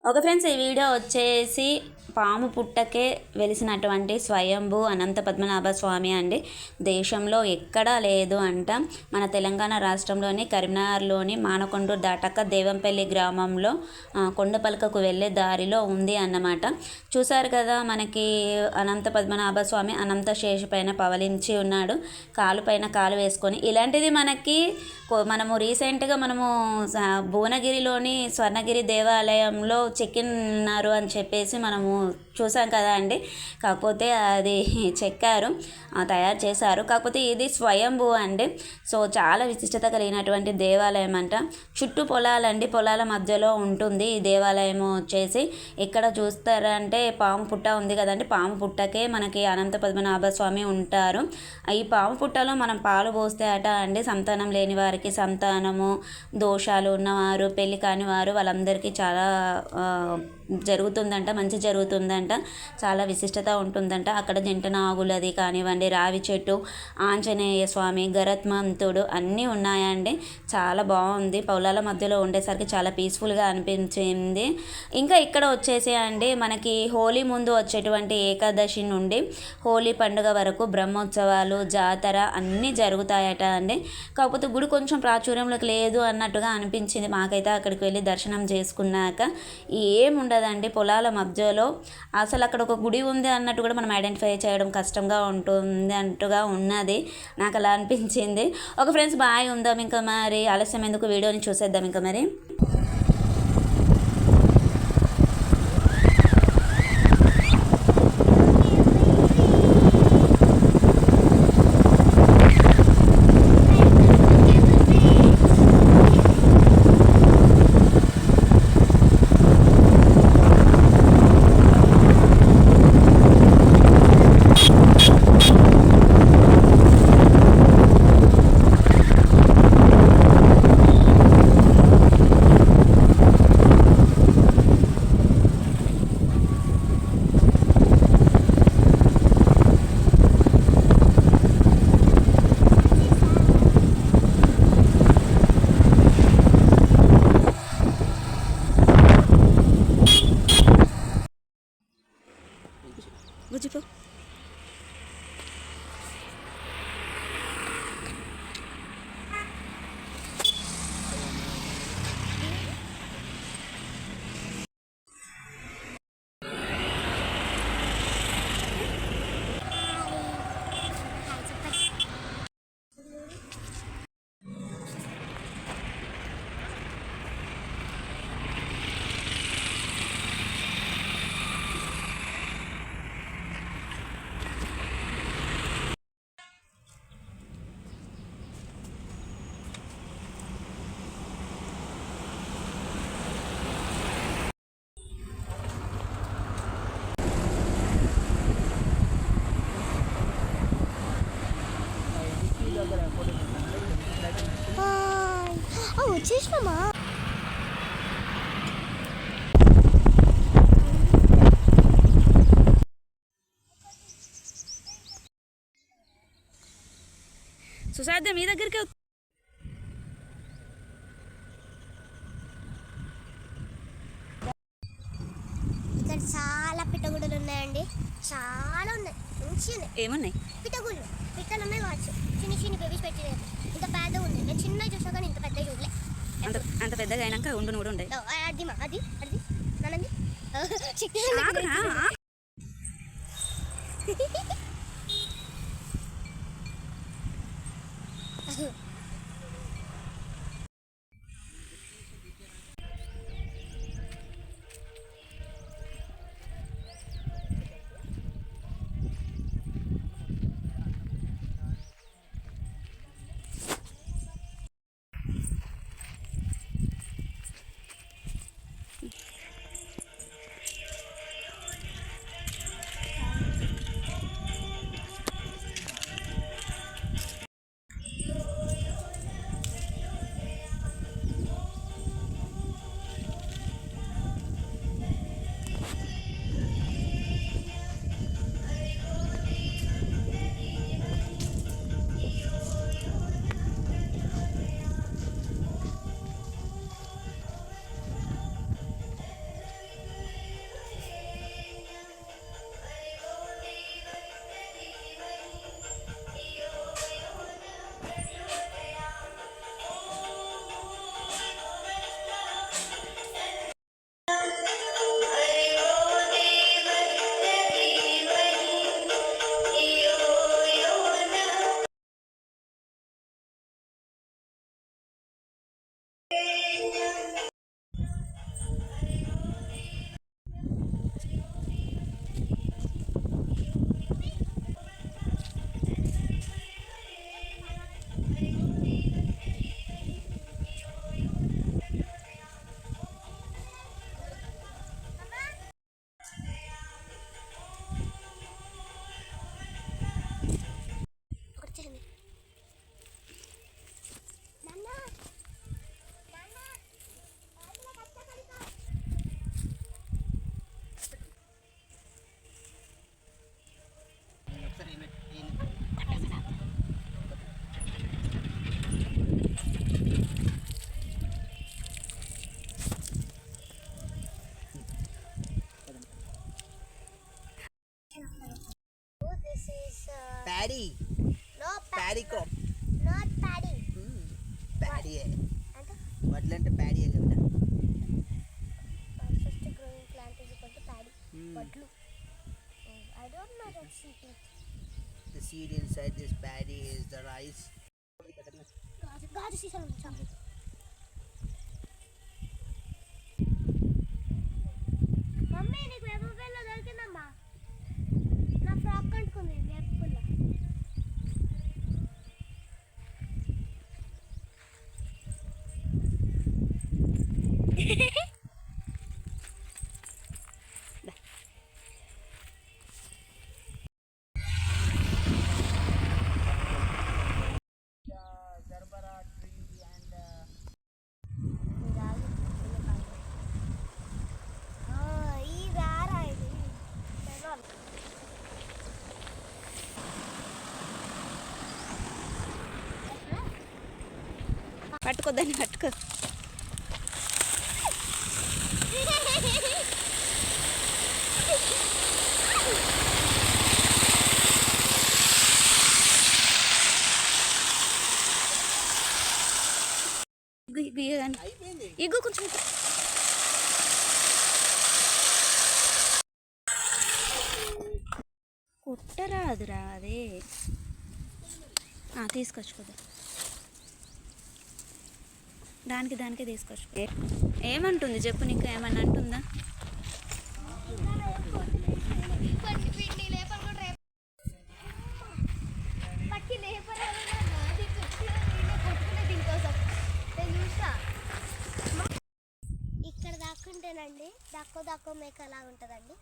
Okay friends, ఈ video వచ్చేసి పాము పుట్టకే వెలిసినటువంటి స్వయంభూ అనంత పద్మనాభ స్వామి అండి. దేశంలో ఎక్కడా లేదు అంట. మన తెలంగాణ రాష్ట్రంలోని కరీంనగర్లోని మానకొండూరు దాటక దేవంపల్లి గ్రామంలో కొండపలకకు వెళ్ళే దారిలో ఉంది అన్నమాట. చూసారు కదా, మనకి అనంత పద్మనాభ స్వామి అనంత శేషు పైన పవలించి ఉన్నాడు, కాలు పైన కాలు వేసుకొని. ఇలాంటిది మనము రీసెంట్గా భువనగిరిలోని స్వర్ణగిరి దేవాలయంలో చెక్కిన్నారు అని చెప్పేసి మనము చూసాం కదా అండి. కాకపోతే అది చెక్కారు, తయారు చేశారు. కాకపోతే ఇది స్వయంభూ అండి. సో చాలా విశిష్టత కలిగినటువంటి దేవాలయం అంట. చుట్టూ పొలాలండి, పొలాల మధ్యలో ఉంటుంది ఈ దేవాలయం వచ్చేసి. ఇక్కడ చూస్తారంటే పాము పుట్ట ఉంది కదండి, పాము పుట్టకే మనకి అనంత పద్మనాభ స్వామి ఉంటారు. ఈ పాము పుట్టలో మనం పాలు పోస్తే అట అండి, సంతానం లేని వారికి సంతానము, దోషాలు ఉన్నవారు, పెళ్ళి కాని వారు, వాళ్ళందరికీ చాలా జరుగుతుందంట, మంచి జరుగుతుందంట, చాలా విశిష్టత ఉంటుందంట. అక్కడ జంట నాగులది కానివ్వండి, రావి చెట్టు, ఆంజనేయ స్వామి, గరత్మంతుడు అన్నీ ఉన్నాయండి. చాలా బాగుంది. పొలాల మధ్యలో ఉండేసరికి చాలా పీస్ఫుల్గా అనిపించింది. ఇంకా ఇక్కడ వచ్చేసి అండి, మనకి హోలీ ముందు వచ్చేటువంటి ఏకాదశి నుండి హోలీ పండుగ వరకు బ్రహ్మోత్సవాలు, జాతర అన్నీ జరుగుతాయట అండి. కాకపోతే గుడి కొంచెం ప్రాచుర్యంలోకి లేదు అన్నట్టుగా అనిపించింది మాకైతే. అక్కడికి వెళ్ళి దర్శనం చేసుకున్నాక ఏముండదండి, పొలాల మధ్యలో అసలు అక్కడ ఒక గుడి ఉంది అన్నట్టు కూడా మనం ఐడెంటిఫై చేయడం కష్టంగా ఉంటుంది అన్నట్టుగా ఉన్నది. నాకు అలా అనిపించింది. ఒక ఫ్రెండ్స్ బాయ్, ఉందాం ఇంకా మరి, ఆలస్యం ఎందుకు, వీడియోని చూసేద్దాం ఇంకా మరి. బుజ్జిపో. వచ్చేసినామా? సుసాధ్యం మీ దగ్గరికి ఇక్కడ చాలా పిట్టగుడులు ఉన్నాయండి, చాలా ఉన్నాయి, మంచిగా ఉన్నాయి. ఏమున్నాయి? పిట్టగుళ్ళు, పిట్టలు ఉన్నాయి కావచ్చు. చిన్న చిన్న బేబీస్ పెట్టినారు, ఇంత పెద్దగా ఉంది. నేను చిన్న చూసా కానీ ఇంత పెద్ద చూడలే. అంత పెద్దగా అయినాక ఉండు కూడా ఉండే. అది అది అది నన్నంది శక్తి. Paddy no paddy crop not paddy paddy అంటే వడ్లు అంటే ప్యాడీ కదా first growing plant is equal to paddy వడ్లు I don't know that secret The seed inside this paddy is the rice. గాజు సీసాలు చాలు మమ్మీ నీకు వేప పుల్ల దొరికిందమ్మా నా ఫ్రాక్ అంటుకుంది వేప పుల్ల Zarbara tree and ఈ రారా ఇది పట్టుకోద్దని పట్టుకో. అయిపోయింది. ఇగ్గు కొంచెం కుట్టరాదురా అదే తీసుకొచ్చుకోదా దానికే తీసుకొచ్చు. ఏమంటుంది చెప్పు, నీకు ఏమన్నా అంటుందా? ఇక్కడ దాక్కుంటేనండి దక్కో మేక అలా ఉంటుందండి.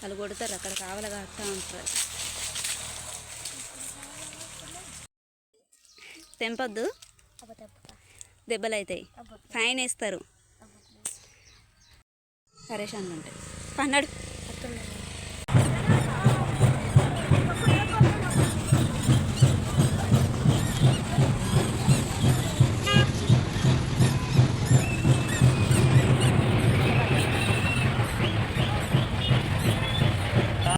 వాళ్ళు కొడతారు, అక్కడ కావాల కాస్తా ఉంటారు. తెంపొద్దు, దెబ్బలు అవుతాయి, ఫైన్ వేస్తారు, పరేషాన్లు ఉంటాయి. పన్నాడు.